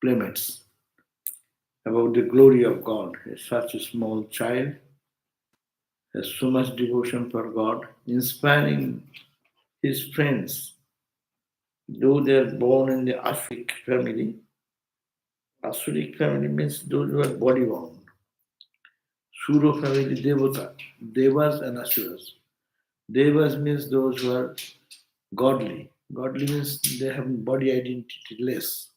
playmates about the glory of God. Such a small child has so much devotion for God, inspiring his friends. Though they are born in the Asuric family means those who are body bound. Suro family, Devata, Devas and Asuras. Devas means those who are godly. Godly means they have body identity less.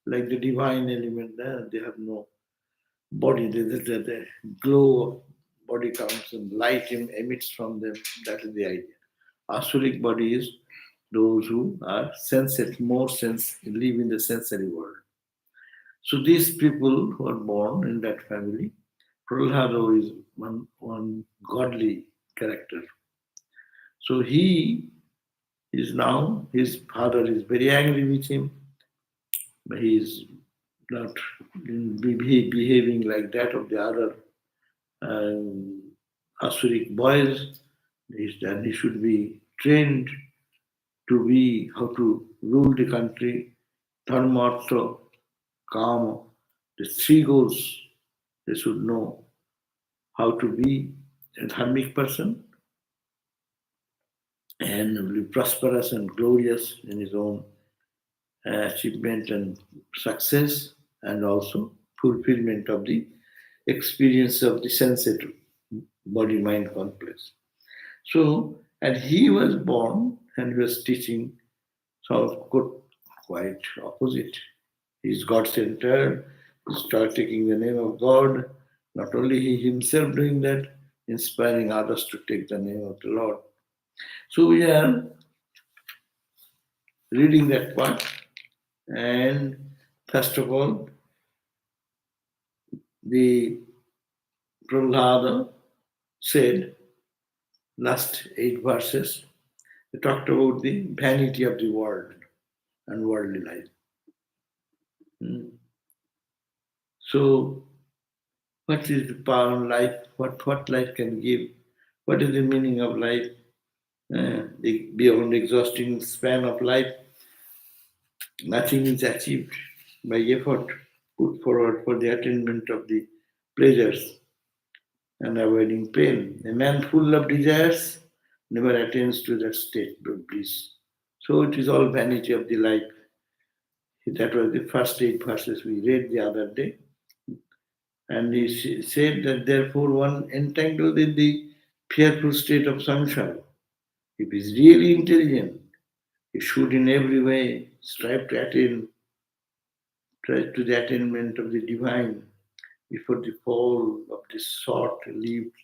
Like the divine element, they have no body. The glow of body comes and light emits from them. That is the idea. Asuric body is those who are sensitive, more sense, live in the sensory world. So these people who are born in that family, Prahlada is one godly character. So he is now, his father is very angry with him. But he is not behaving like that of the other Asuric boys. Then he should be trained to be how to rule the country. Dharmartha, Kama, the three goals. They should know how to be a dharmic person and be prosperous and glorious in his own achievement and success, and also fulfillment of the experience of the sensitive body mind complex. So, and he was born and he was teaching so quite opposite. He's God centered, he started taking the name of God, not only he himself doing that, inspiring others to take the name of the Lord. So we are reading that part, and first of all, the Prahlada said, last 8 verses, they talked about the vanity of the world and worldly life. So, what is the power of life? What life can give? What is the meaning of life? Beyond the exhausting span of life, nothing is achieved by effort put forward for the attainment of the pleasures and avoiding pain. A man full of desires never attains to that state of bliss. So it is all vanity of the life. That was the first 8 verses we read the other day. And he said that therefore one entangled in the fearful state of samsara, if he is really intelligent, he should in every way strive to the attainment of the divine before the fall of this short-lived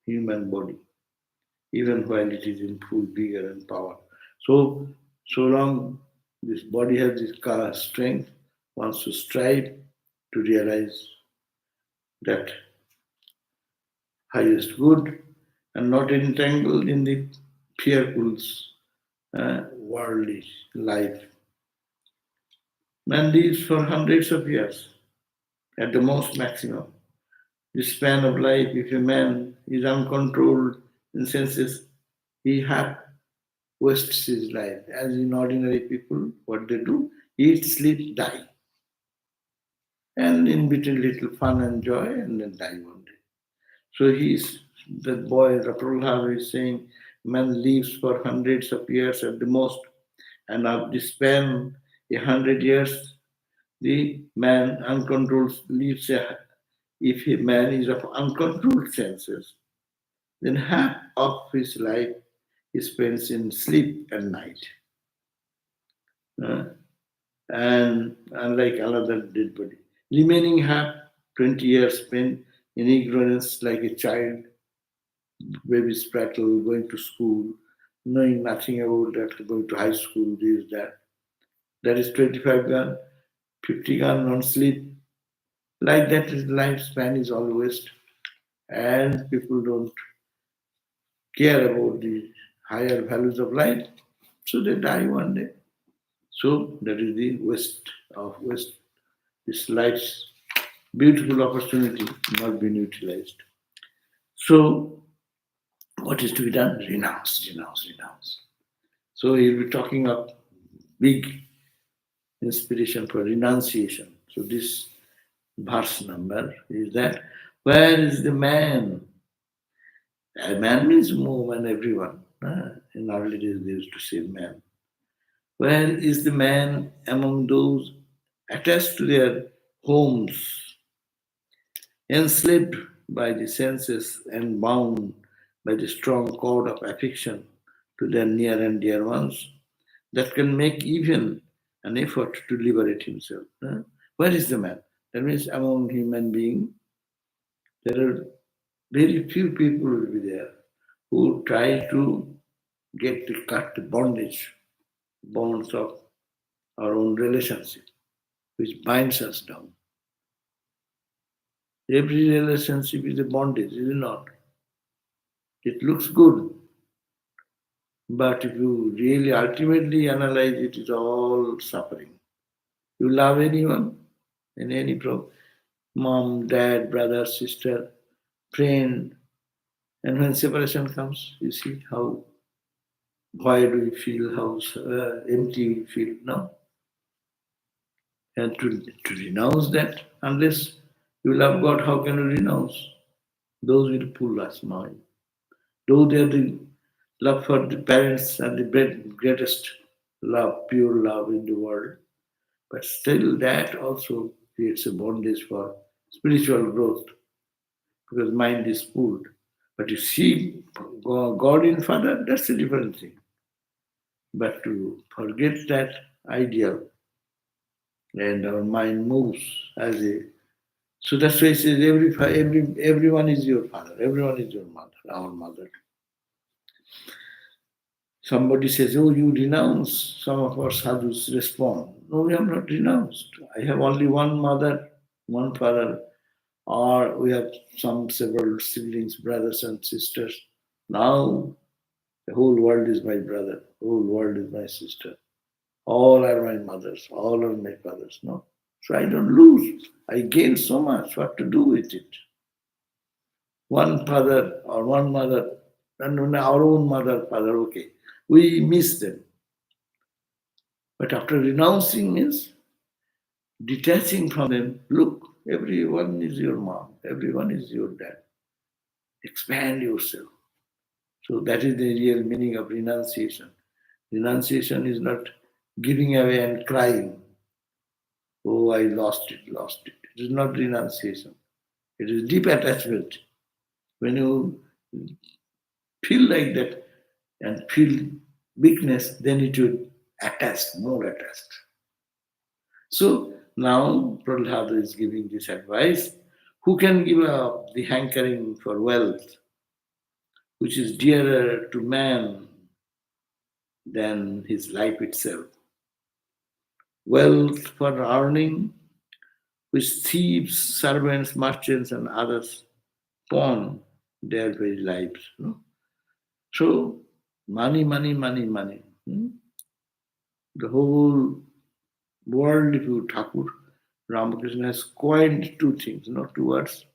human body, even while it is in full vigor and power. So long this body has this strength, wants to strive to realize that highest good and not entangled in the fearful worldly life. Man lives for hundreds of years at the most maximum. This span of life, if a man is uncontrolled in senses, he half wastes his life. As in ordinary people, what they do, eat, sleep, die. And in between little fun and joy, and then die one day. So the boy, Rapulhar, is saying, man lives for hundreds of years at the most, and of the span 100 years, the man uncontrolled lives. If a man is of uncontrolled senses, then half of his life he spends in sleep and night. And unlike another dead body. Remaining half, 20 years spent in ignorance like a child, baby sprattle, going to school, knowing nothing about that, going to high school, this, that. That is 25 gone, 50 gone on sleep. Like that, his lifespan is all waste. And people don't care about the higher values of life, so they die one day. So that is the waste of waste. This life's beautiful opportunity not being utilized. So what is to be done? Renounce, renounce, renounce. So he'll be talking of big inspiration for renunciation. So this verse number is that, where is the man? A man means woman, everyone. In early days they used to say man. Where is the man among those attached to their homes, enslaved by the senses and bound by the strong cord of affection to their near and dear ones, that can make even an effort to liberate himself? Where is the man? That means among human beings, there are very few people will be there who try to cut the bonds of our own relationship, which binds us down. Every relationship is a bondage, is it not? It looks good, but if you really ultimately analyze it, it's all suffering. You love anyone in any problem, mom, dad, brother, sister, friend, and when separation comes, you see how void we feel, how empty we feel now. And to renounce that, unless you love God, how can you renounce? Those will pull us now. Though they are the love for the parents and the greatest love, pure love in the world, but still that also creates a bondage for spiritual growth because mind is pulled. But you see God in Father, that's a different thing. But to forget that ideal and our mind moves as a. So that's why he says everyone is your father, everyone is your mother, our mother. Somebody says, oh, you renounce. Some of our sadhus respond, no, we have not renounced. I have only one mother, one father, or we have several siblings, brothers and sisters. Now the whole world is my brother, the whole world is my sister. All are my mothers, all are my fathers. No. So I don't lose. I gain so much. What to do with it? One father or one mother, and our own mother, father, okay. We miss them. But after renouncing means detaching from them, look, everyone is your mom, everyone is your dad. Expand yourself. So that is the real meaning of renunciation. Renunciation is not giving away and crying. Oh, I lost it, lost it. It is not renunciation. It is deep attachment. When you feel like that and feel weakness, then it will attach, more attached. So now Prahlada is giving this advice. Who can give up the hankering for wealth, which is dearer to man than his life itself? Wealth for earning, which thieves, servants, merchants, and others pawn their very lives. No? So, money, money, money, money. The whole world, if you Thakur, Ramakrishna has coined two things, two words.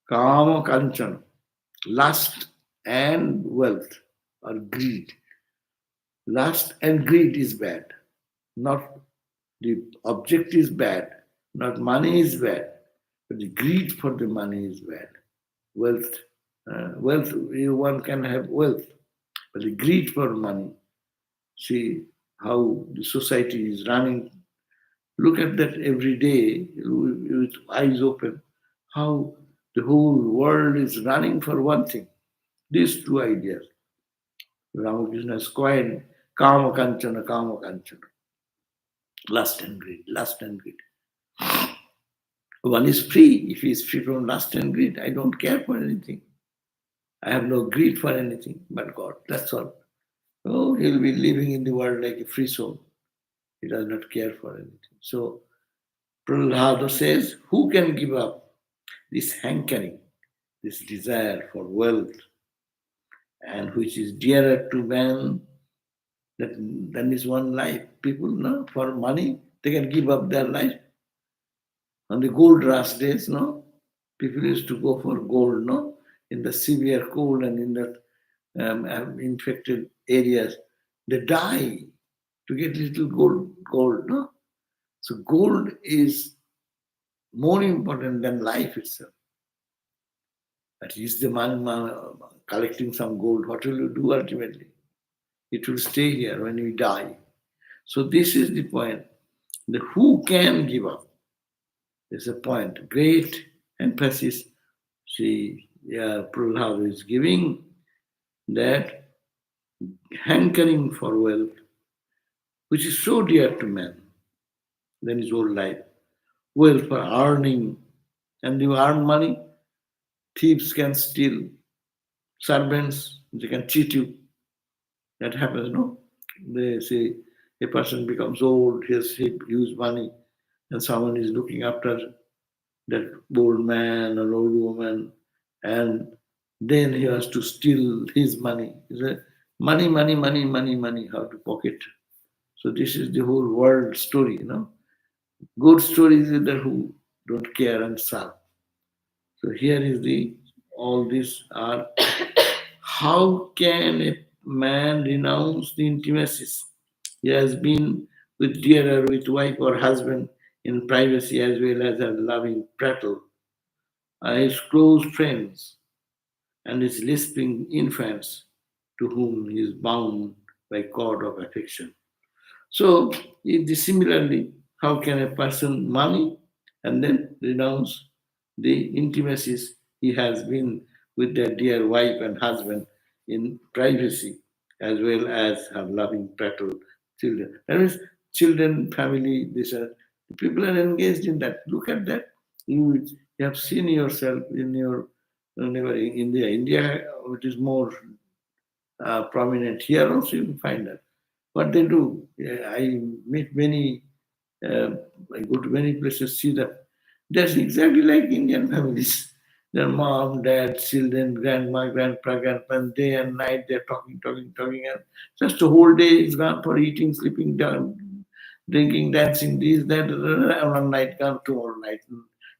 Kama Kanchan, lust and wealth or greed. Lust and greed is bad. Not the object is bad, not money is bad, but the greed for the money is bad. Wealth, one can have wealth, but the greed for money. See how the society is running. Look at that every day with eyes open. How the whole world is running for one thing. These two ideas. Ramakrishna's coin, kama kanchana, lust and greed, lust and greed. One is free. If he is free from lust and greed, I don't care for anything. I have no greed for anything but God. That's all. Oh, he'll be living in the world like a free soul. He does not care for anything. So Prahlada says, who can give up this hankering, this desire for wealth, and which is dearer to man than his one life? People, no, for money, they can give up their life. On the gold rush days, no, people used to go for gold, no, in the severe cold and in the infected areas, they die to get little gold, no. So gold is more important than life itself. But is the man collecting some gold? What will you do ultimately? It will stay here when we die. So this is the point. The who can give up is a point. Great emphasis Prahlad is giving, that hankering for wealth, which is so dear to man than his whole life. Wealth for earning, and you earn money, thieves can steal, servants, they can cheat you. That happens, no? They say a person becomes old, he has huge money, and someone is looking after that old man or old woman, and then he has to steal his money. He says, money, money, money, money, money, how to pocket. So this is the whole world story, Good stories is there who don't care and serve. So here is the all these are how can a man renounce the intimacies he has been with dearer, with wife or husband in privacy as well as a loving prattle, his close friends and his lisping infants to whom he is bound by cord of affection. So, similarly, how can a person money and then renounce the intimacies he has been with their dear wife and husband in privacy, as well as her loving prattle children? That means children, family, these are people are engaged in that. Look at that. You have seen yourself in your neighboring India. India, it is more prominent. Here also you can find that. What they do, I meet many, uh, I go to many places, see that. That's exactly like Indian families. Their mom, dad, children, grandma, grandpa, grandpa, day and night they're talking, talking, talking, and just the whole day is gone for eating, sleeping, down, drinking, dancing, this, that, one night gone, tomorrow night,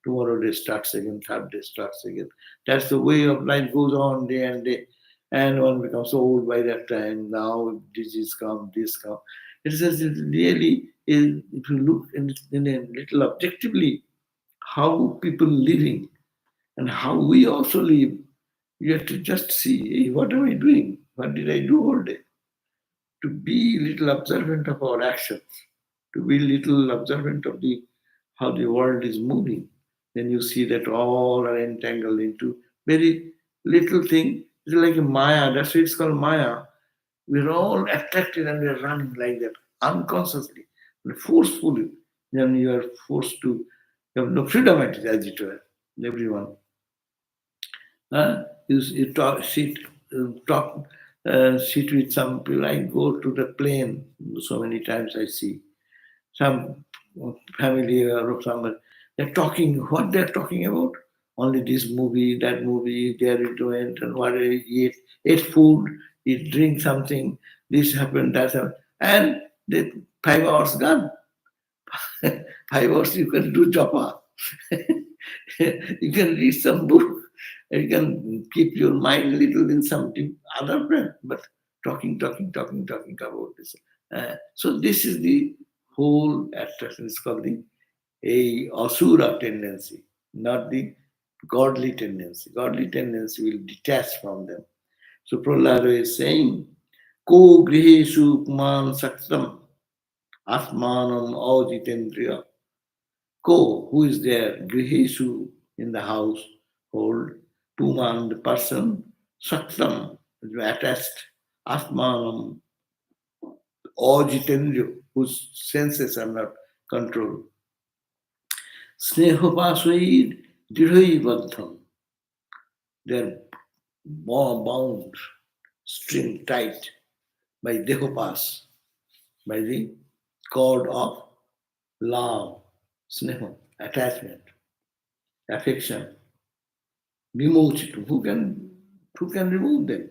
tomorrow day starts again, third day starts again. That's the way of life goes on day and day, and one becomes old by that time. Now disease come, this come. It says it really is. If you look in a little objectively, how people living and how we also live, you have to just see, hey, what am I doing? What did I do all day? To be little observant of our actions, to be little observant of the how the world is moving. Then you see that all are entangled into very little thing. It's like a Maya. That's why it's called Maya. We're all attracted and we're running like that unconsciously, forcefully. Then you are forced to you have no freedom as it were. Everyone. You talk, sit with some people. I go to the plane so many times. I see some family or someone. They're talking. What they're talking about? Only this movie, that movie. There it went, and what I ate food, eat, drink something. This happened, that happened, and the 5 hours gone. 5 hours you can do japa. You can read some book. You can keep your mind little in something other plan, but talking, talking, talking, talking about this. So this is the whole attraction. It's called the a asura tendency, not the godly tendency. Godly tendency will detach from them. So Prahlada is saying, Ko griheshu kuman saktam atmanam auditendriya. Ko, who is there? Grihesu, in the household. Puman, the person. Saktam, attached. Atmanam, Ajitendra, whose senses are not controlled. Snehopasvaid, Didhai Bandham. They are bound, string tight by Dehopas, by the cord of love, sneha, attachment, affection. Vimochitu. Who can remove them?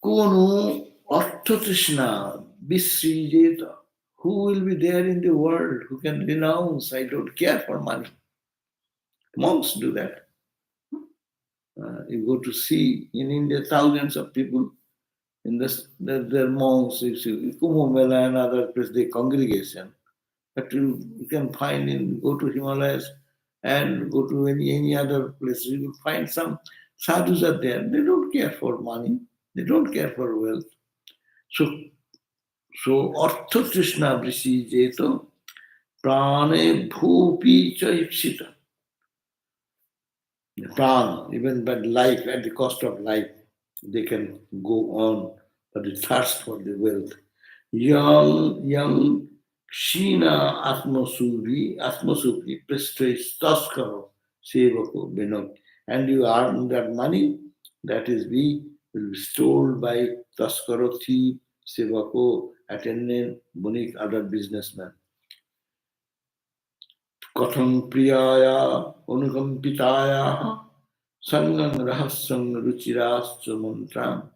Kono Arthatrishna Visrijeta. Who will be there in the world who can renounce? I don't care for money. Monks do that. You go to see in India thousands of people in this, they're monks. You see Kumbh Mela and other place, the congregation. But you can find go to Himalayas and go to any other place, you will find some sadhus are there. They don't care for money. They don't care for wealth. So, Artha Krishna Vrishi Jeto Prane Bhupi Cha Ipsita. Pran, even by life, at the cost of life, they can go on, but the thirst for the wealth. Young Kshina Atmasubhi, Prestige, Taskaro, Sevako, Benok. And you earn that money, that is will be stored by Taskaro, thief, Sevako, attendant, Bunik, other businessmen. Katham Priyaya, Anukampitaya, Sangang Rahasang Ruchirascha Mantram,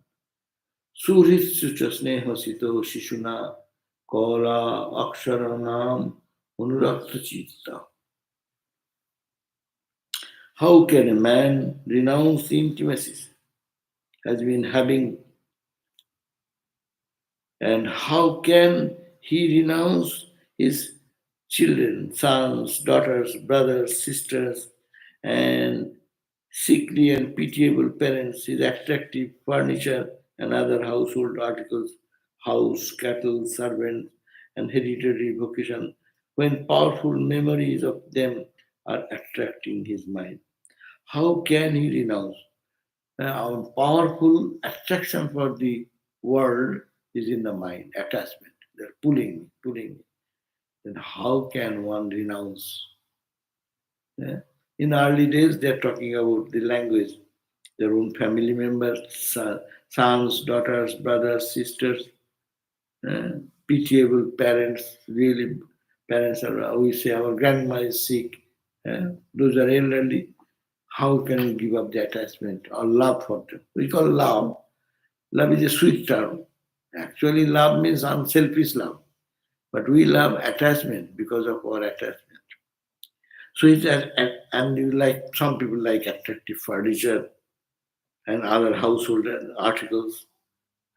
Suhritsucha Snehasito Shishuna, Kola Aksharanam, Anurakta Chitta. How can a man renounce the intimacies has been having, and how can he renounce his children, sons, daughters, brothers, sisters, and sickly and pitiable parents, his attractive furniture and other household articles, house, cattle, servants, and hereditary vocation, when powerful memories of them are attracting his mind? How can he renounce? Our powerful attraction for the world is in the mind, attachment. They're pulling me, pulling me. Then how can one renounce? Yeah. In early days, they're talking about the language, their own family members, sons, daughters, brothers, sisters, pitiable parents. Really, parents are, we say our grandma is sick. Those are elderly. How can we give up the attachment or love for them? We call love. Love is a sweet term. Actually, love means unselfish love. But we love attachment because of our attachment. So it's and you like some people like attractive furniture and other household articles,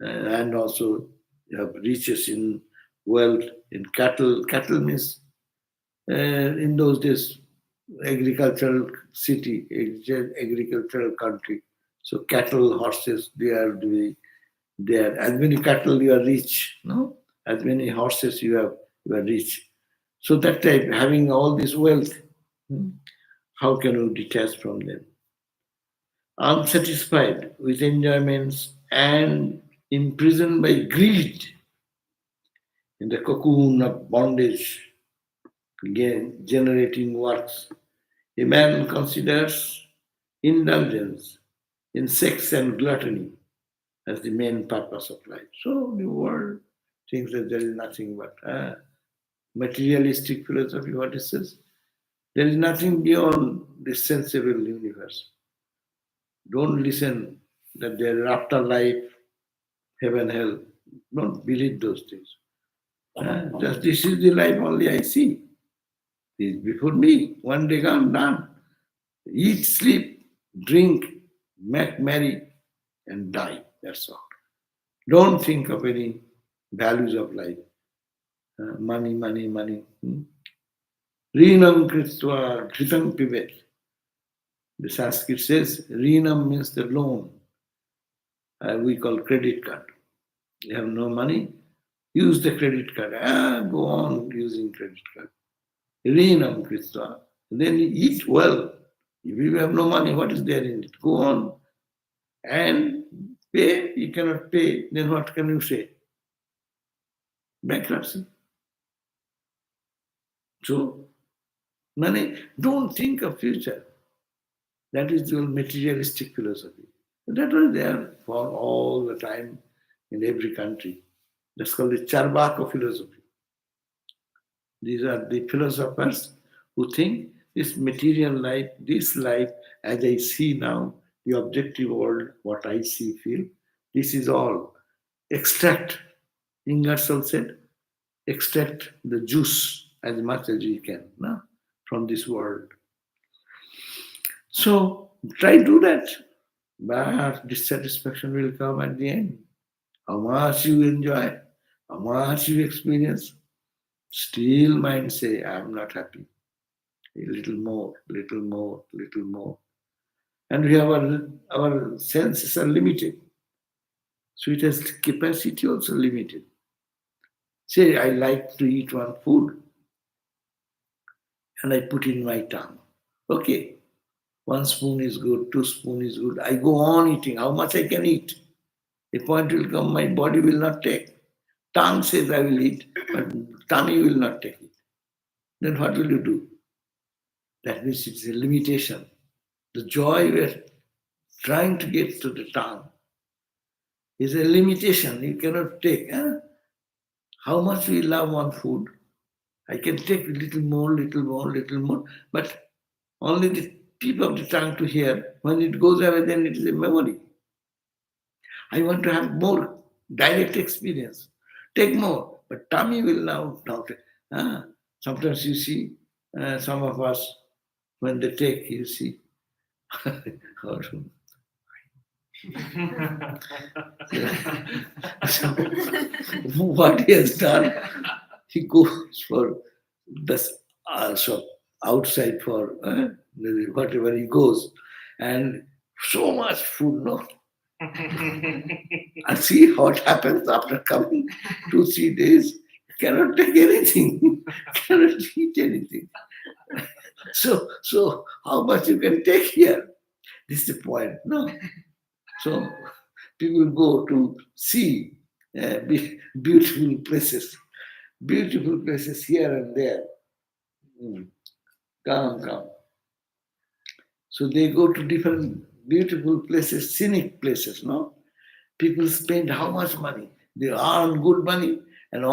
and also you have riches in wealth in cattle. Cattle means in those days agricultural city, agricultural country. So cattle, horses, they are there. As many cattle you are rich, no? As many horses you have, you are rich. So that type, having all this wealth, how can you detach from them? Unsatisfied with enjoyments and imprisoned by greed in the cocoon of bondage, generating works, a man considers indulgence in sex and gluttony as the main purpose of life. So the world thinks that there is nothing but materialistic philosophy. What it says? There is nothing beyond this sensible universe. Don't listen that there is afterlife, heaven, hell. Don't believe those things. Just this is the life only I see. This is before me. One day gone, done. Eat, sleep, drink, make merry, and die. That's all. Don't think of any values of life. Money, money, money. Rinam kritva dhritam pibet. The Sanskrit says rinam means the loan. We call credit card. You have no money, use the credit card. Go on using credit card. Rinam kritva. Then eat well. If you have no money, what is there in it? Go on and pay. You cannot pay, then what can you say? Bankruptcy. So, money, don't think of future. That is the materialistic philosophy. That was there for all the time in every country. That's called the Charvaka philosophy. These are the philosophers who think this material life, this life, as I see now, the objective world, what I see, feel, this is all. Extract, Ingersoll said, extract the juice as much as you can no? From this world. So try to do that. But dissatisfaction will come at the end. How much you enjoy, how much you experience, Still mind say, I am not happy. A little more, little more, little more. And we have our senses are limited. So it has capacity also limited. Say I like to eat one food and I put in my tongue. Okay, one spoon is good, two spoon is good. I go on eating. How much I can eat? A point will come, my body will not take. Tongue says I will eat, but tummy will not take it. Then what will you do? That means it's a limitation. The joy we're trying to get to the tongue is a limitation. You cannot take. Huh? How much we love one food, I can take a little more, little more, little more, but only the tip of the tongue to hear. When it goes away, then it is a memory. I want to have more direct experience. Take more, but tummy will now take. Sometimes you see some of us when they take, you see. So, what he has done, he goes for the shop outside for whatever he goes, and so much food, no? And see what happens after coming 2 3 days. Cannot take anything, cannot eat anything. So how much you can take here? This is the point, no? So people go to see beautiful places here and there. Mm. Come. So they go to different beautiful places, scenic places, no? People spend how much money? They earn good money, and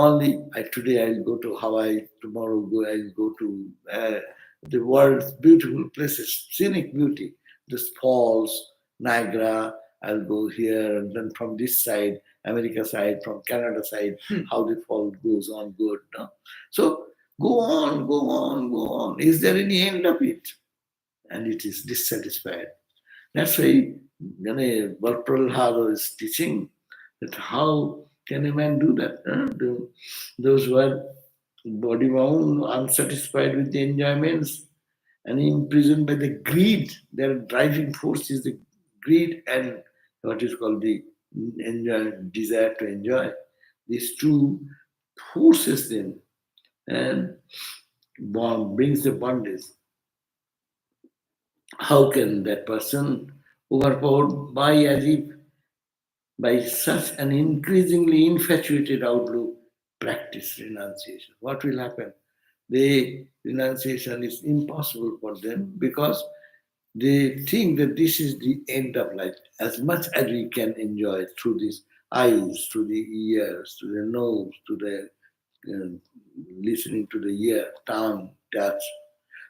today I'll go to Hawaii, tomorrow I'll go to the world's beautiful places, scenic beauty, the falls, Niagara. I'll go here, and then from this side, America side, from Canada side, how the fall goes on good. No? So go on, go on, go on. Is there any end of it? And it is dissatisfied. That's why Prabhupada is teaching that how can a man do that? Those who are body bound, unsatisfied with the enjoyments, and imprisoned by the greed, their driving force is the greed and what is called the desire to enjoy. These two forces them and brings the bondage. How can that person overpowered by such an increasingly infatuated outlook practice renunciation? What will happen? The renunciation is impossible for them because they think that this is the end of life. As much as we can enjoy through these eyes, through the ears, to the nose, to the listening to the ear, tongue, touch.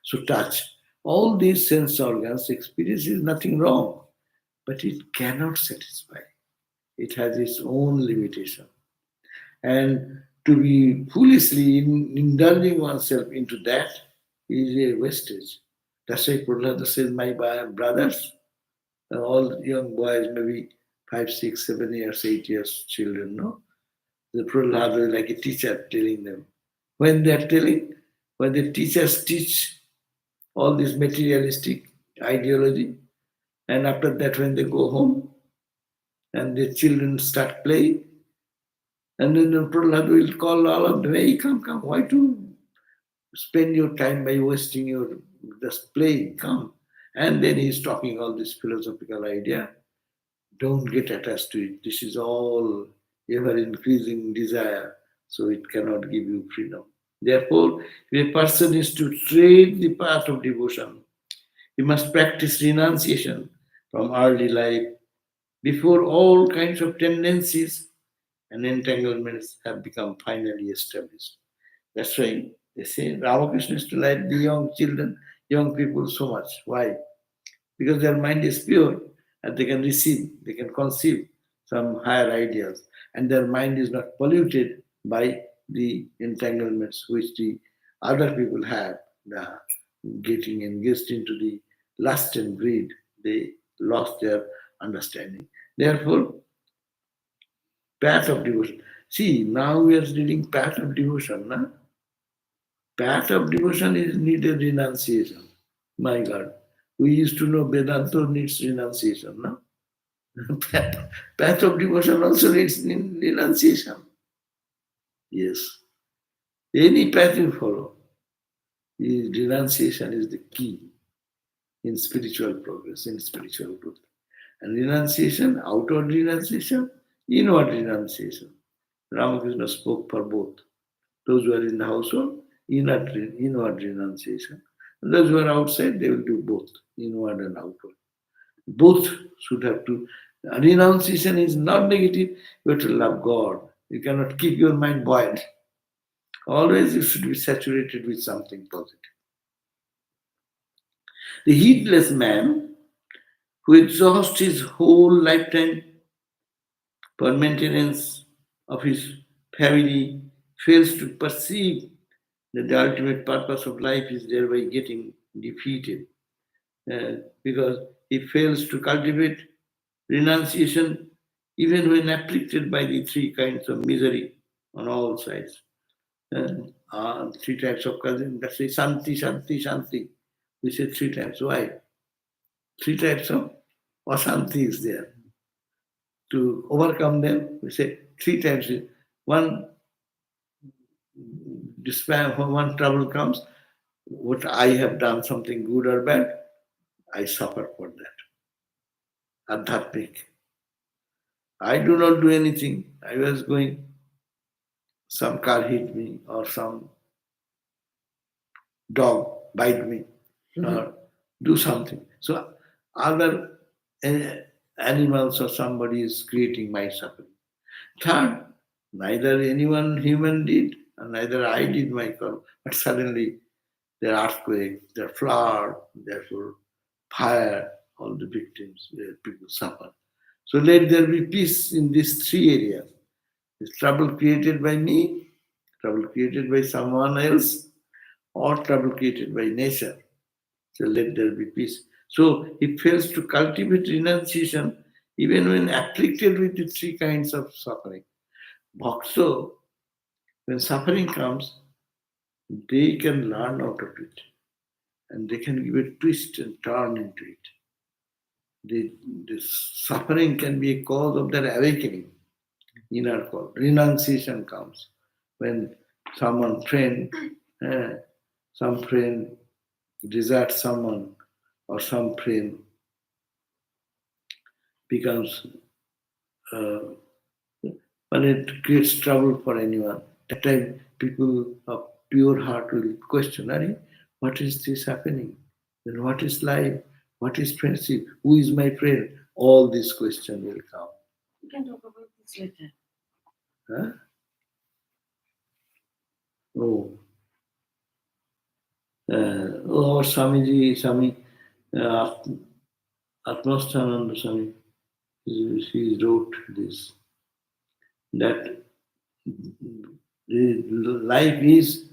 So touch. All these sense organs experience is nothing wrong, but it cannot satisfy. It has its own limitation. And to be foolishly indulging oneself into that is a wastage. That's why Prahlada says, my brothers, all young boys, maybe 5, 6, 7 years, 8 years children, no? The Prahlada is like a teacher telling them. When they're telling, when the teachers teach all this materialistic ideology, and after that when they go home and the children start playing, and then the Prahlad will call all of them, hey, come, why to spend your time by wasting your just playing, come. And then he's talking all this philosophical idea. Don't get attached to it. This is all ever increasing desire, so it cannot give you freedom. Therefore, if a person is to tread the path of devotion, he must practice renunciation from early life before all kinds of tendencies and entanglements have become finally established. That's why they say Ramakrishna is to like the young children, young people so much. Why? Because their mind is pure and they can receive, they can conceive some higher ideas, and their mind is not polluted by the entanglements which the other people have, getting engaged into the lust and greed. They lost their understanding. Therefore, path of devotion. See, now we are reading path of devotion. Na? Path of devotion is needed renunciation. My God. We used to know Vedanta needs renunciation, no? Path of devotion also needs renunciation. Yes. Any path you follow, renunciation is the key in spiritual progress, in spiritual growth. And renunciation, outward renunciation, inward renunciation. Ramakrishna spoke for both. Those who are in the household, inward renunciation. And those who are outside, they will do both, inward and outward. Both should have to. Renunciation is not negative, you have to love God. You cannot keep your mind buoyant. Always you should be saturated with something positive. The heedless man who exhausts his whole lifetime for maintenance of his family fails to perceive that the ultimate purpose of life is thereby getting defeated because he fails to cultivate renunciation even when afflicted by the three kinds of misery on all sides. Three types of cousin, that's say Shanti, Shanti, Shanti. We say three times. Why? Three types of Ashanti is there. To overcome them, we say three times. One despair, when one trouble comes, what I have done something good or bad, I suffer for that. Adhyatmic. I do not do anything. I was going, some car hit me or some dog bite me or do something. So other animals or somebody is creating my suffering. Third, neither anyone human did, and neither I did my karma, but suddenly there are earthquake, there are flood, therefore fire, all the victims, people suffer. So let there be peace in these three areas. Is trouble created by me, trouble created by someone else, or trouble created by nature. So let there be peace. So he fails to cultivate renunciation even when afflicted with the three kinds of suffering. So when suffering comes, they can learn out of it and they can give a twist and turn into it. The suffering can be a cause of their awakening, inner cause. Renunciation comes when uh, some friend deserts someone, or some friend becomes, uh, when it creates trouble for anyone. That time, people of pure heart will question, Ari, what is this happening? Then what is life? What is friendship? Who is my friend? All these questions will come. We can talk about this later. Huh? Oh. Our Swami, uh, Atmasthananda Swami, he wrote this, that life is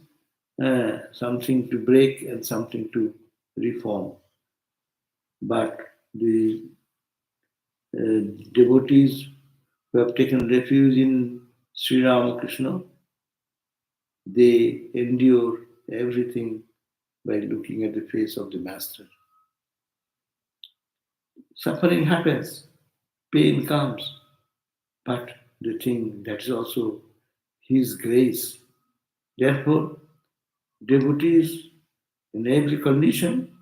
something to break and something to reform. But the devotees who have taken refuge in Sri Ramakrishna, they endure everything by looking at the face of the Master. Suffering happens, pain comes, but the thing that is also His grace. Therefore, devotees in every condition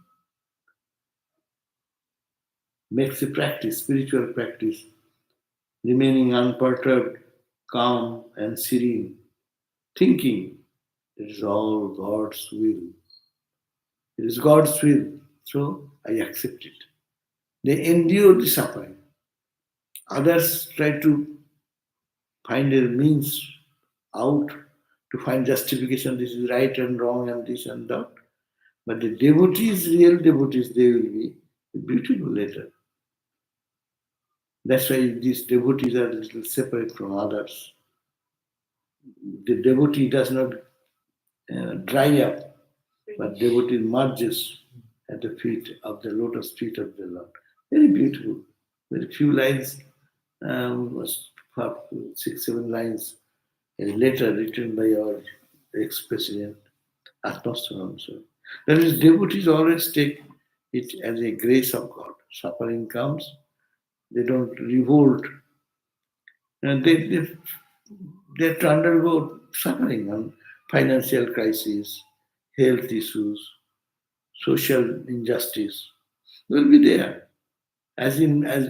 makes a practice, spiritual practice, remaining unperturbed, calm, and serene, thinking it is all God's will. It is God's will, so I accept it. They endure the suffering. Others try to find a means out to find justification, this is right and wrong and this and that. But the devotees, real devotees, they will be beautiful later. That's why these devotees are a little separate from others. The devotee does not dry up, but devotee merges at the feet of the lotus feet of the Lord. Very beautiful. Very few lines, was 6, 7 lines, a letter written by our ex-president Atmaswaram. So that is, devotees always take it as a grace of God. Suffering comes, they don't revolt, and they have to undergo suffering and financial crisis, health issues, social injustice will be there, as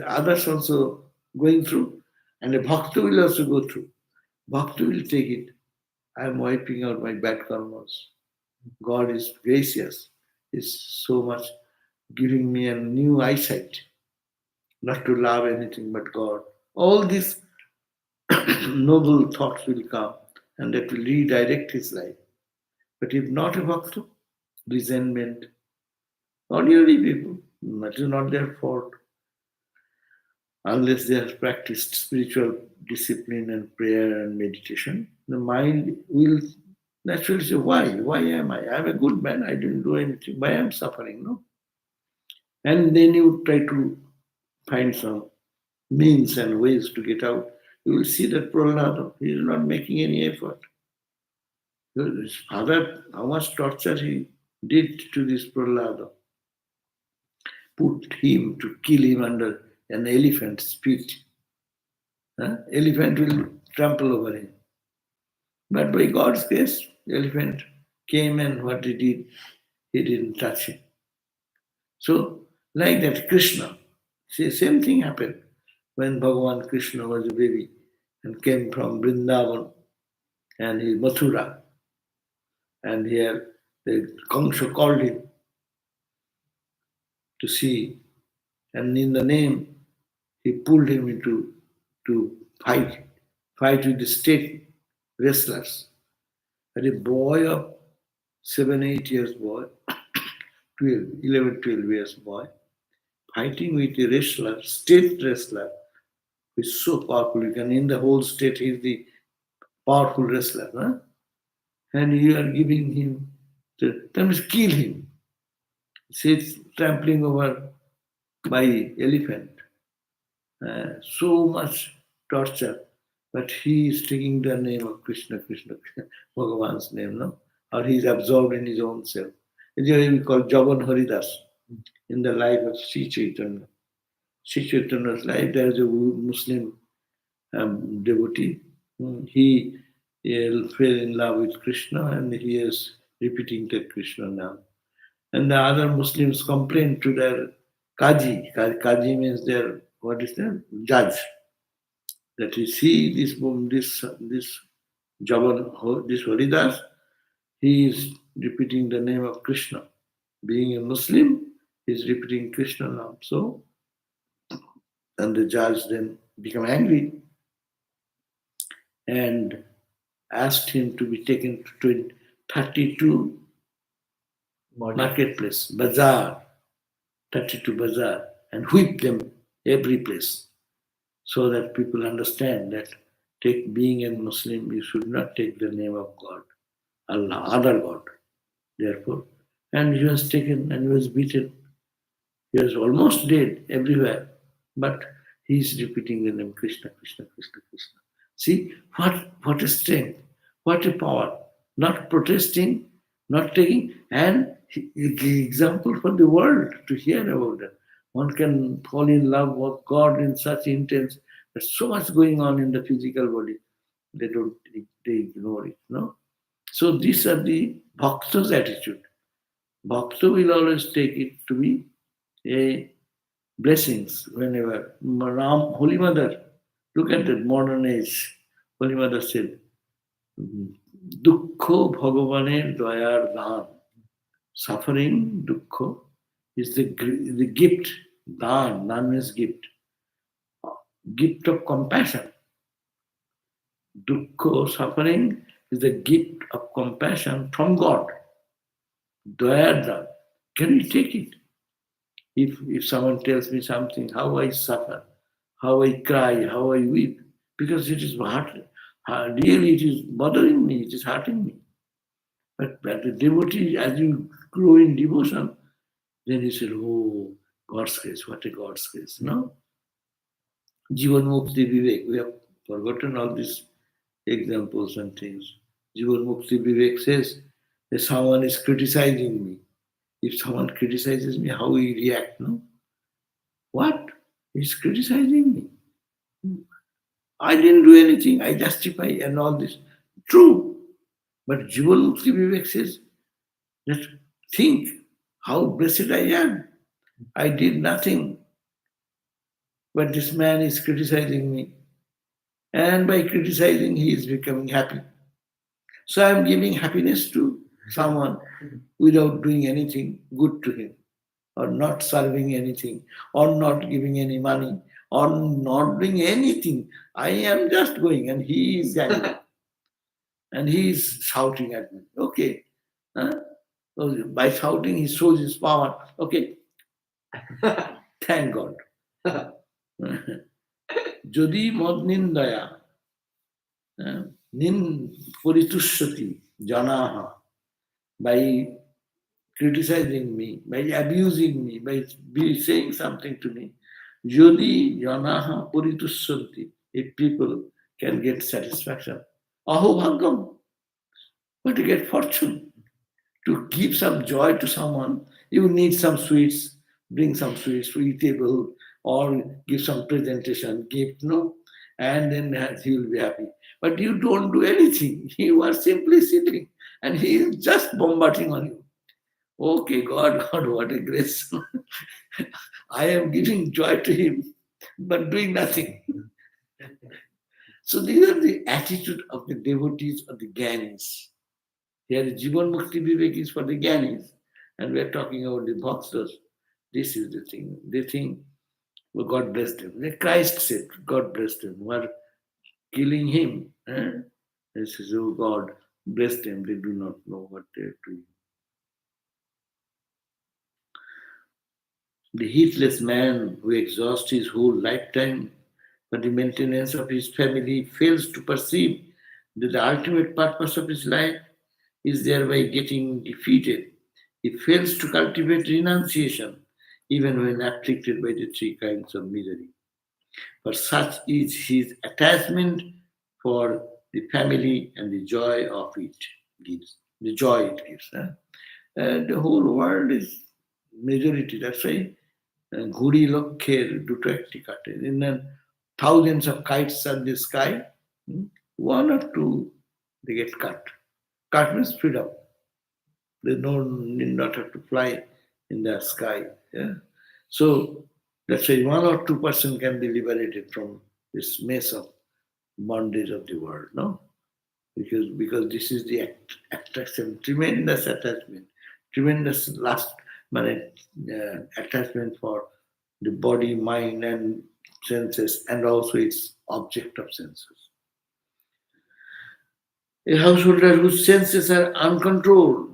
others also going through, and a bhakta will also go through. Bhakta will take it. I am wiping out my bad karmas. God is gracious, is so much giving me a new eyesight, not to love anything but God. All these noble thoughts will come and that will redirect his life. But if not a bhakta, resentment, ordinary people, that is not their fault. Unless they have practiced spiritual discipline and prayer and meditation, the mind will naturally say, why? Why am I? I'm a good man. I didn't do anything. Why am I suffering? No? And then you try to find some means and ways to get out. You will see that Prahlada, he is not making any effort. His father, how much torture he did to this Prahlada, put him to kill him under an elephant's feet. Huh? Elephant will trample over him. But by God's grace, the elephant came and what he did, he didn't touch him. So, like that, Krishna, see, same thing happened when Bhagavan Krishna was a baby and came from Vrindavan and he Mathura. And here the Kamsa called him to see, and in the name, he pulled him into to fight with the state wrestlers. And a boy of 7, 8 years boy, 12, 11, 12 years boy, fighting with a wrestler, state wrestler, who is so powerful. You can, in the whole state, he is the powerful wrestler. Huh? And you are giving him, that means kill him. He's trampling over by elephant. So much torture. But he is taking the name of Krishna, Krishna, Bhagavan's name, no? Or he is absorbed in his own self. It's what we call Javan Haridas in the life of Sri Chaitanya. Sri Chaitanya's life, there is a Muslim devotee. He fell in love with Krishna and he is repeating that Krishna now. And the other Muslims complained to their Kaji. Kaji means their, what is that? Judge. That you see this Javan, this Haridas, he is repeating the name of Krishna. Being a Muslim, he is repeating Krishna now. So, and the judge then became angry and asked him to be taken to 32 marketplace, bazaar, 32 bazaar, and whip them every place, so that people understand that being a Muslim, you should not take the name of God, Allah, other God. Therefore, and he was taken and he was beaten. He was almost dead everywhere, but he is repeating the name Krishna, Krishna, Krishna, Krishna. See what a strength, what a power. Not protesting, not taking, and example for the world to hear about that. One can fall in love with God in such intense. There's so much going on in the physical body. They don't, they ignore it. No. So these are the bhakta's attitude. Bhakta will always take it to be a blessings whenever. Holy Mother, look at that modern age. Holy Mother said, Dukkho Bhagavaner Dayar Dhan. Suffering, dukkha, is the gift. Dhan means gift. Gift of compassion. Dukkha, suffering, is the gift of compassion from God. Dayar Dhan. Can you take it? If someone tells me something, how I suffer, how I cry, how I weep, because it is really it is bothering me, it is hurting me. But the devotee, as you grow in devotion, then you say, oh, God's grace, what a God's grace, no? Jivan Mukti Vivek, we have forgotten all these examples and things. Jivan Mukti Vivek says If someone is criticizing me, if someone criticizes me, how we react, no? What? He's criticizing me. I didn't do anything, I justify and all this. True. But Jivan Mukti Vivek says that think how blessed I am. I did nothing, but this man is criticizing me. And by criticizing, he is becoming happy. So I am giving happiness to someone without doing anything good to him, or not serving anything, or not giving any money, or not doing anything. I am just going, and he is angry, and he is shouting at me. Okay. Huh? So by shouting, he shows his power. Okay, thank God. যদি মদ নিন্দয়া নিন পরিতুষ্যতি janaha, by criticizing me, by abusing me, by saying something to me, যদি janaha paritusyanti, if people can get satisfaction, aho bhagyam, but to get fortune. To give some joy to someone, you need some sweets, bring some sweets to eatable, or give some presentation, gift, no? And then he will be happy. But you don't do anything. You are simply sitting and he is just bombarding on you. Okay, God, what a grace. I am giving joy to him, but doing nothing. So these are the attitude of the devotees of the Gyanis. Here, Jivan Mukti Vivek is for the Gyanis, and we are talking about the Bhaktas. This is the thing. They think, well, God bless them. Christ said, God bless them. Who are killing him. He says, oh God, bless them. They do not know what they are doing. The heedless man who exhausts his whole lifetime for the maintenance of his family fails to perceive that the ultimate purpose of his life is thereby getting defeated. He fails to cultivate renunciation, even when afflicted by the three kinds of misery. For such is his attachment for the family and the joy of it gives. The joy it gives. The whole world is majority. That's why ঘুড়ি লক্ষের দুটো একটি কাটে. In thousands of kites are in the sky, one or two they get cut. Cut means freedom. They need not have to fly in the sky. Yeah? So that's why 1 or 2% can be liberated from this mess of bondage of the world, no? Because this is the attraction, tremendous attachment, tremendous attachment for the body, mind, and senses, and also its object of senses. A householder whose senses are uncontrolled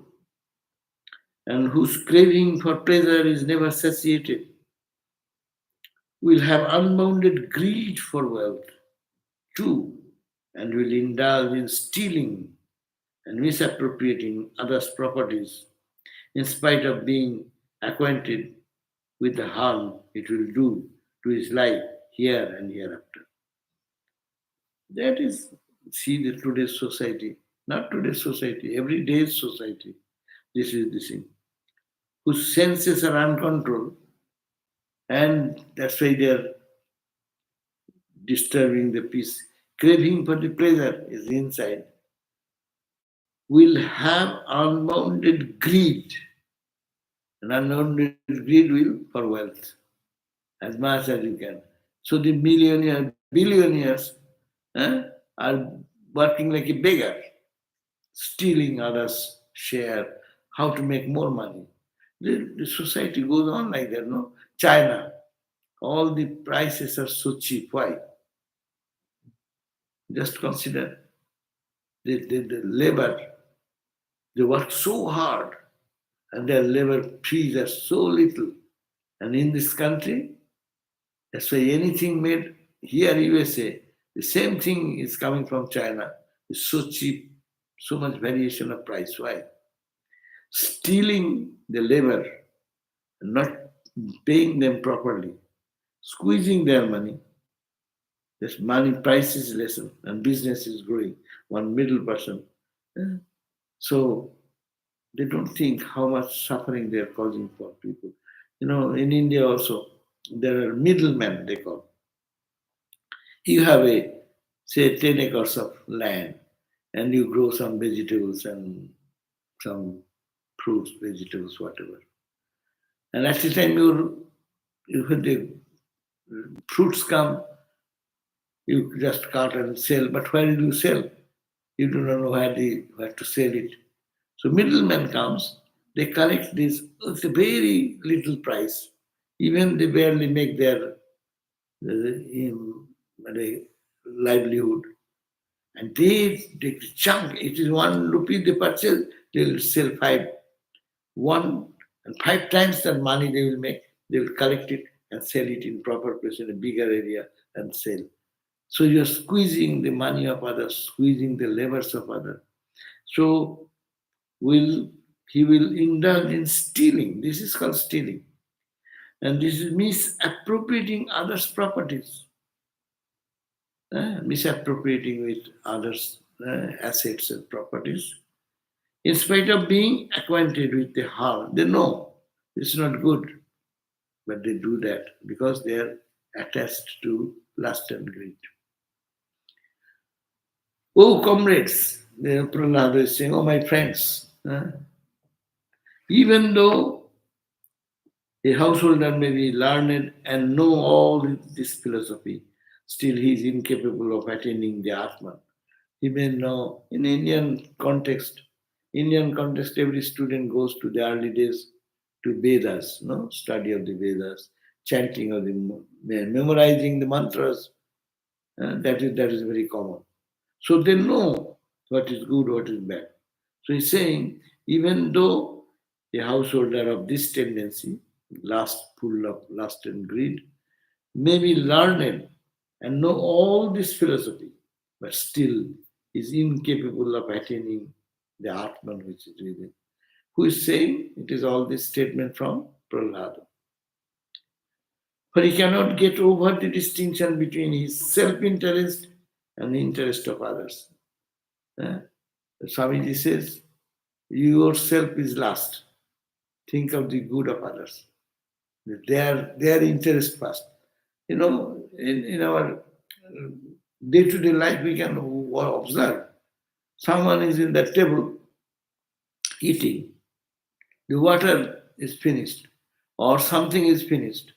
and whose craving for pleasure is never satiated will have unbounded greed for wealth too, and will indulge in stealing and misappropriating others' properties in spite of being acquainted with the harm it will do to his life here and hereafter. That is, see the today's society, not today's society, every day's society. This is the thing. Whose senses are uncontrolled, and that's why they are disturbing the peace. Craving for the pleasure is inside. Will have unbounded greed. And unbounded greed will for wealth, as much as you can. So the billionaires are working like a beggar, stealing others' share, how to make more money. The society goes on like that, no? China, all the prices are so cheap. Why? Just consider the labor. They work so hard, and their labor fees are so little. And in this country, that's why anything made here, USA, the same thing is coming from China. It's so cheap, so much variation of price. Why? Stealing the labor, not paying them properly, squeezing their money. This money price is lessened and business is growing. One middle person. So They don't think how much suffering they are causing for people. In India also, there are middlemen, they call. You have say, 10 acres of land, and you grow some vegetables and some fruits, vegetables, whatever. And at the time when the fruits come, you just cut and sell. But where do you sell? You do not know where to sell it. So middleman comes, they collect this with a very little price. Even they barely make their livelihood. And they chunk, it is 1 rupee they purchase, they will sell one and 5 times that money they will make, they will collect it and sell it in proper place in a bigger area and sell. So you're squeezing the money of others, squeezing the labors of others. So will he will indulge in stealing. This is called stealing. And this is misappropriating others' properties. Misappropriating with others' assets and properties. In spite of being acquainted with the harm, they know it's not good, but they do that because they are attached to lust and greed. Oh, comrades, the Prahlada is saying, oh, my friends, even though a householder may be learned and know all this philosophy, still he is incapable of attaining the Atman. He may know in Indian context, every student goes to the early days to Vedas, no study of the Vedas, chanting of memorizing the mantras. That is very common. So they know what is good, what is bad. So he's saying, even though a householder of this tendency, full of lust and greed, may be learned and know all this philosophy, but still is incapable of attaining the Atman which is within. Who is saying? It is all this statement from Prahlada. For he cannot get over the distinction between his self-interest and the interest of others. Eh? Swamiji says, yourself is last. Think of the good of others. Their interest first. In our day-to-day life, we can observe. Someone is in that table eating. The water is finished or something is finished.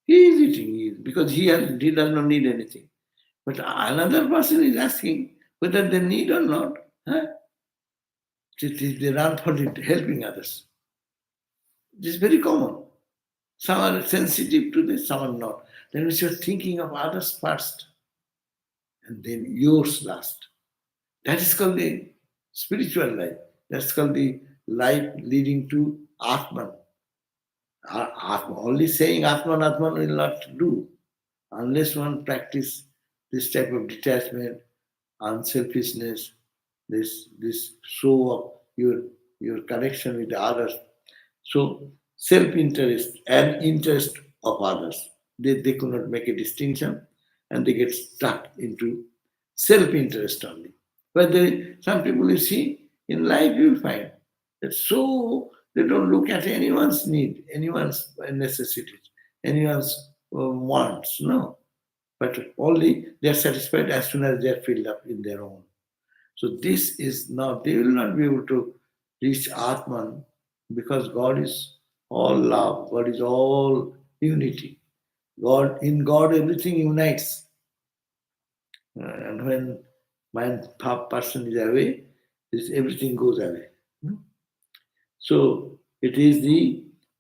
He is eating because he does not need anything. But another person is asking whether they need or not. Huh? They run for helping others. This is very common. Some are sensitive to this, some are not. That means you're thinking of others first and then yours last. That is called the spiritual life. That's called the life leading to Atman. Only saying Atman, Atman will not do unless one practice this type of detachment, unselfishness, this show of your connection with the others. So self-interest and interest of others, they could not make a distinction and they get stuck into self-interest only. But some people you see in life you find that so they don't look at anyone's need, anyone's necessities, anyone's wants, no. But only they are satisfied as soon as they are filled up in their own. So this is not, they will not be able to reach Atman because God is all love, God is all unity. In God everything unites. And when person is away, everything goes away. So it is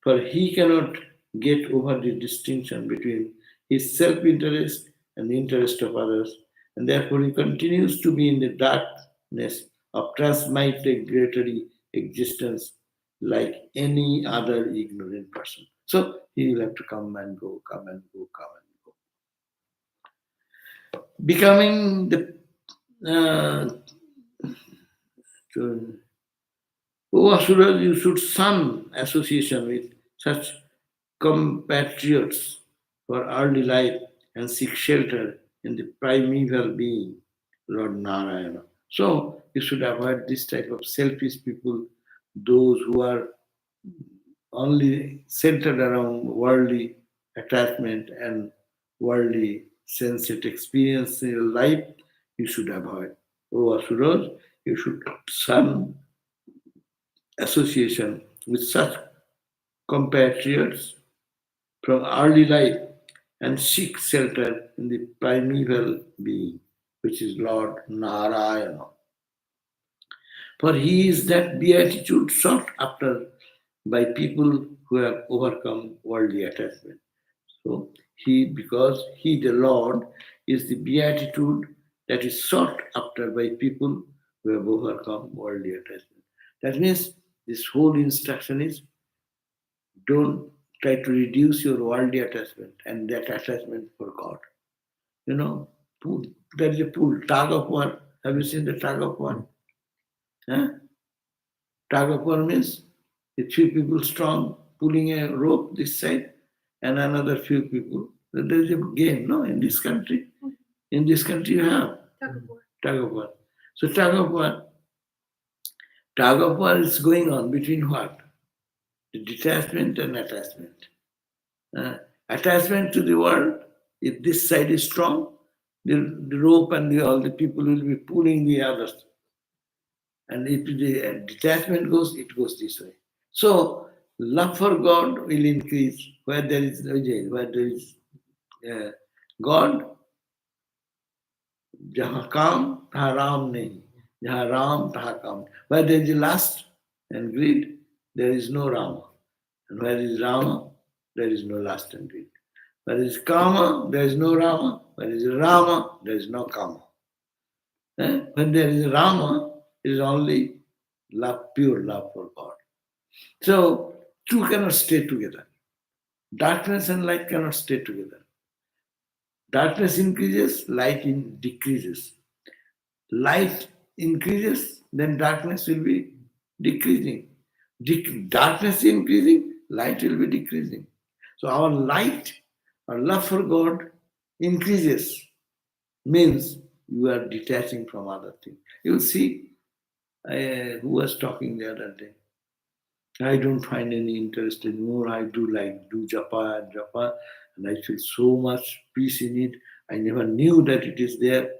for he cannot get over the distinction between his self-interest and the interest of others, and therefore he continues to be in the darkness of transmigratory existence like any other ignorant person. So he will have to come and go, come and go, come and go. Becoming the to, O Asuras, you should shun association with such compatriots for early life and seek shelter in the primeval being, Lord Narayana. So you should avoid this type of selfish people, those who are only centered around worldly attachment and worldly sense experience in your life, you should avoid. O Asuras, you should shun association with such compatriots from early life and seek shelter in the primeval being, which is Lord Narayana. For he is that beatitude sought after by people who have overcome worldly attachment. So he, because he, the Lord, is the beatitude that is sought after by people who have overcome worldly attachment. That means this whole instruction is don't try to reduce your worldly attachment and that attachment for God. You know, pull, there is a pull, tug of war. Have you seen the tug of war? Huh? Tug of war means a few people strong pulling a rope this side and another few people. There is a game, no, in this country. In this country you have Tug of war. tug of war. So tug of war is going on between what? The detachment and attachment. Attachment to the world, if this side is strong, the rope and all the people will be pulling the others. And if the detachment goes, it goes this way. So love for God will increase where there is where there is God. जहाँ काम तहाँ राम नहीं, जहाँ राम तहाँ काम. Where there is lust and greed, there is no Rama. And where is Rama, there is no lust and greed. Where is Kama, there is no Rama. Where is Rama, there is no Kama. When there is Rama, it is only love, pure love for God. So, two cannot stay together. Darkness and light cannot stay together. Darkness increases, light decreases. Light increases, then darkness will be decreasing. Darkness increasing, light will be decreasing. So our light, our love for God increases, means you are detaching from other things. You will see, who was talking the other day. I don't find any interest anymore. I do japa and japa, and I feel so much peace in it. I never knew that it is there.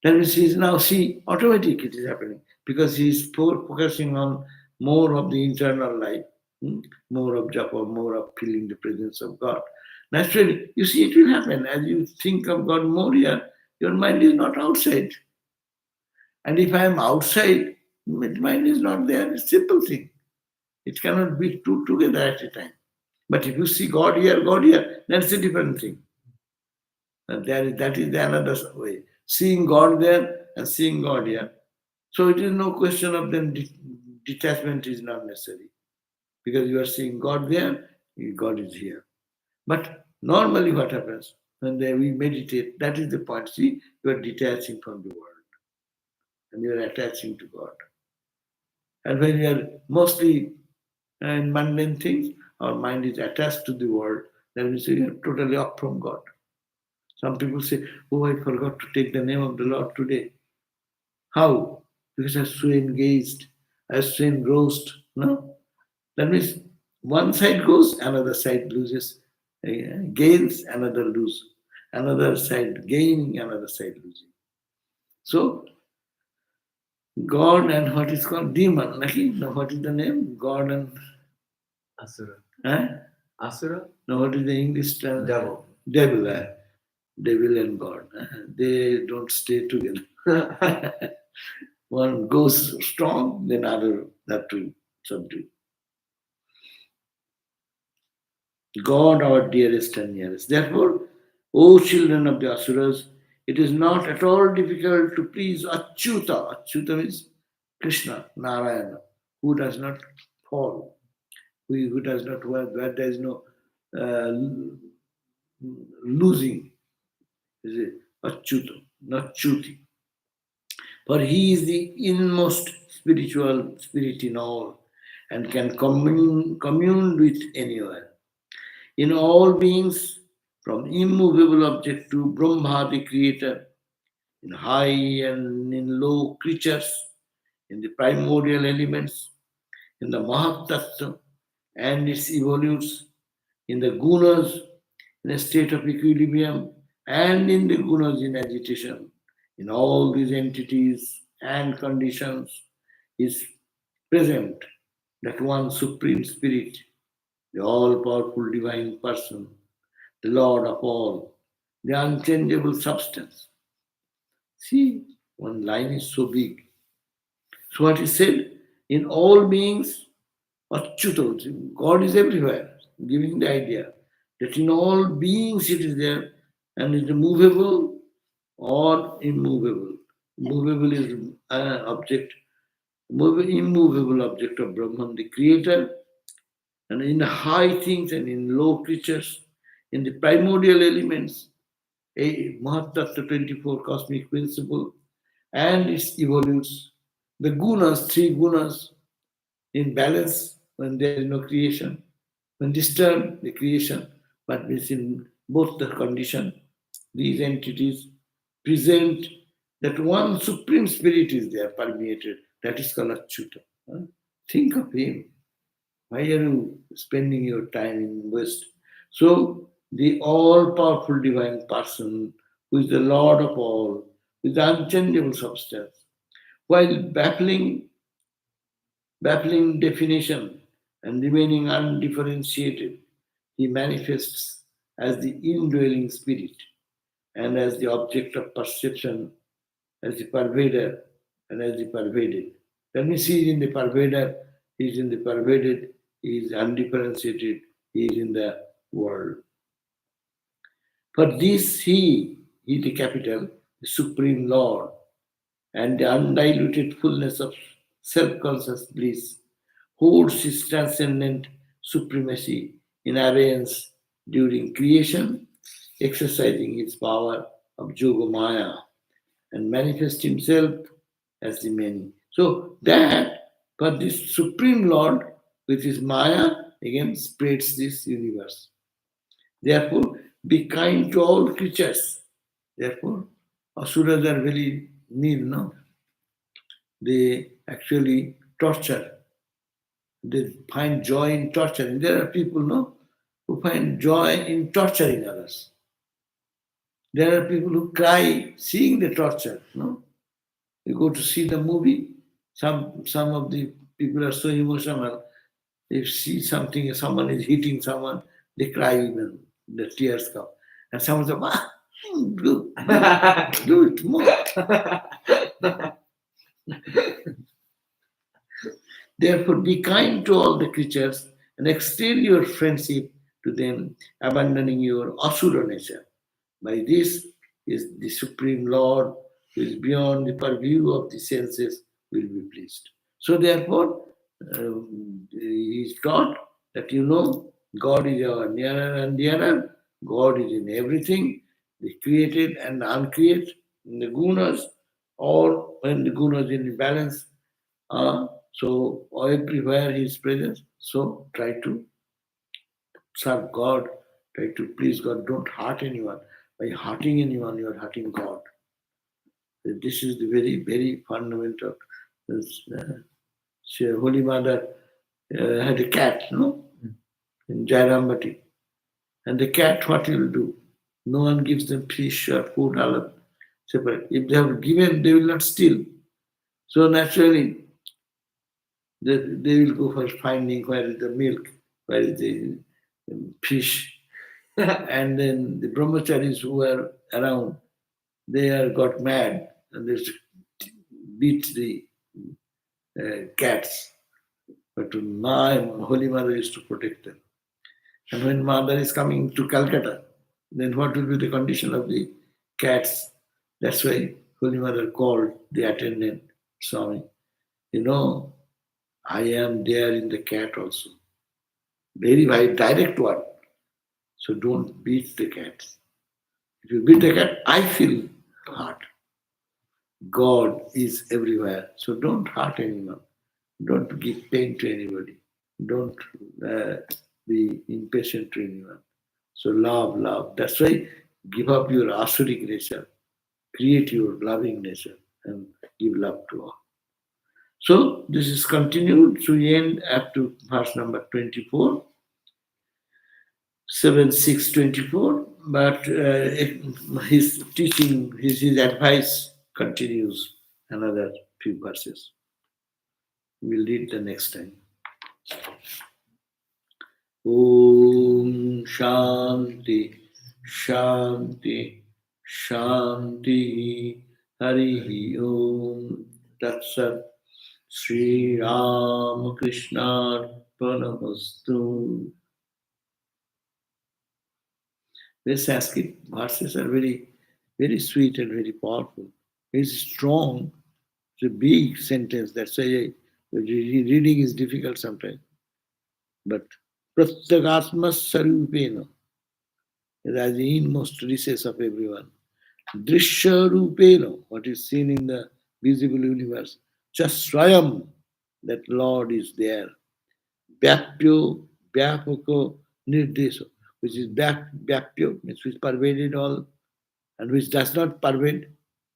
That means he is now, see, automatic it is happening because he is focusing on more of the internal life, more of japa, more of feeling the presence of God. Naturally, you see, it will happen. As you think of God more here, your mind is not outside. And if I am outside, my mind is not there. It's a simple thing. It cannot be two together at a time. But if you see God here, that's a different thing. And that is the another way. Seeing God there and seeing God here. So it is no question of them. Detachment is not necessary. Because you are seeing God there, God is here. But normally what happens? When we meditate, that is the point. See, you are detaching from the world. And you are attaching to God. And when you are mostly in mundane things, our mind is attached to the world, that means you are totally off from God. Some people say, oh, I forgot to take the name of the Lord today. How? Because I was so engaged, I was so engrossed. No? That means one side goes, another side loses. Gains, another loses. Another side gaining, another side losing. So, God and what is called demon. No, what is the name? God and Asura. Asura? No, what is the English term? Devil. Devil. Devil and God. They don't stay together. One goes strong, then other have to subdue. God, our dearest and nearest. Therefore, O children of the Asuras, it is not at all difficult to please Achyuta. Achyuta means Krishna, Narayana, who does not fall, who does not, where there is no losing. Is it Achyuta, not Chuti. For he is the inmost spiritual spirit in all and can commune with anyone. In all beings, from immovable object to Brahma the creator, in high and in low creatures, in the primordial elements, in the Mahatattva, and it evolutes in the gunas in a state of equilibrium, and in the gunas in agitation. In all these entities and conditions is present that one Supreme Spirit, the all-powerful Divine Person, the Lord of all, the unchangeable substance. See, one line is so big. So what he said, in all beings, Achyuta, God is everywhere, giving the idea that in all beings it is there and it is movable or immovable. Movable is an object, immovable object of Brahman, the creator, and in high things and in low creatures, in the primordial elements, a Mahatattva 24 cosmic principle, and its evolutes. The gunas, three gunas, in balance when there is no creation. When disturbed, the creation, but means in both the condition, these entities present that one supreme spirit is there permeated. That is called Achyuta. Think of him. Why are you spending your time in West? So the all-powerful divine person, who is the Lord of all, who is the unchangeable substance, while baffling definition and remaining undifferentiated, he manifests as the indwelling spirit and as the object of perception, as the pervader and as the pervaded. That means he is in the pervader, he is in the pervaded, he is undifferentiated, he is in the world. For this he the capital, the Supreme Lord, and the undiluted fullness of self-conscious bliss, holds his transcendent supremacy in abeyance during creation, exercising his power of Yoga Maya and manifest himself as the many. So that, but this Supreme Lord with his Maya again spreads this universe. Therefore, be kind to all creatures. Therefore, Asuras are very mean, no? They actually torture. They find joy in torturing. There are people, no, who find joy in torturing others. There are people who cry seeing the torture, no? You go to see the movie, some of the people are so emotional. They see something, someone is hitting someone, they cry even, the tears come. And someone says, do it more. Therefore, be kind to all the creatures and extend your friendship to them, abandoning your asura nature. By this is the Supreme Lord, who is beyond the purview of the senses, will be pleased. So, therefore, he is taught that God is our nearer and dearer. God is in everything, the created and the uncreated, in the gunas, or when the gunas in balance. So everywhere he is present. So try to serve God, try to please God. Don't hurt anyone. By hurting anyone, you are hurting God. This is the very, very fundamental. Holy Mother had a cat, no? In Jairambati. And the cat, what he will do? No one gives them fish or food, all separate. If they have given, they will not steal. So naturally, they will go for finding where is the milk, where is the fish. And then the brahmacharis who were around, they got mad and they beat the cats. But my Holy Mother is to protect them. And when Mother is coming to Calcutta, then what will be the condition of the cats? That's why Holy Mother called the attendant, Swami. I am there in the cat also. Very direct one. So don't beat the cats. If you beat the cat, I feel hurt. God is everywhere. So don't hurt anyone. Don't give pain to anybody. Don't be impatient to anyone. So love. That's why give up your asuric nature. Create your loving nature and give love to all. So this is continued. So we end up to verse number 24, 7, 6, 24. But his teaching, his advice continues another few verses. We'll read the next time. Om Shanti Shanti Shanti Hari Om Tat Sat Sri Ram Krishna Paramastu. The Sanskrit verses are very sweet and very powerful. It's strong. It's a big sentence. That's why reading is difficult sometimes. But Pratyagatma Sarupena, as the inmost recess of everyone. Drishya Rupena, what is seen in the visible universe. Chasrayam, that Lord is there. Vyapyo, Vyapako, Nirdeso, which is Vyapyo, means which pervaded all, and which does not pervade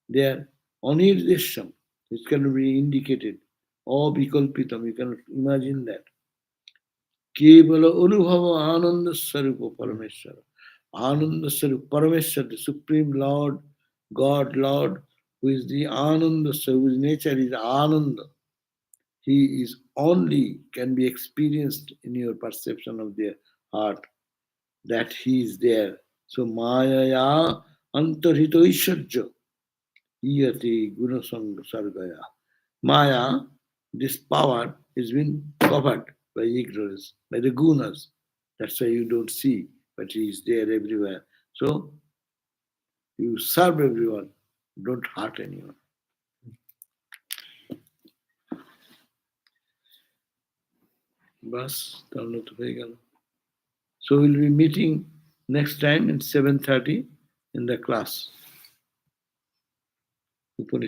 there. Anirdesham, which can be indicated. Or Vikalpitam, you cannot imagine that. Kevala Anubhava Ananda Sarupa Parameshwara. Ananda Sarupa Parameshwara, the Supreme Lord, God Lord, who is the Ananda, whose nature is Ananda. He is only can be experienced in your perception of the heart that he is there. So Mayaya Antarhito Ishajya Iyati Gunasanga Sargaya. Maya, this power, has been covered by ignorance, by the gunas. That's why you don't see, but he is there everywhere. So you serve everyone, don't hurt anyone. Bas, তাহলে তো হয়ে গেল. So we'll be meeting next time at 7:30 in the class. Upanishad.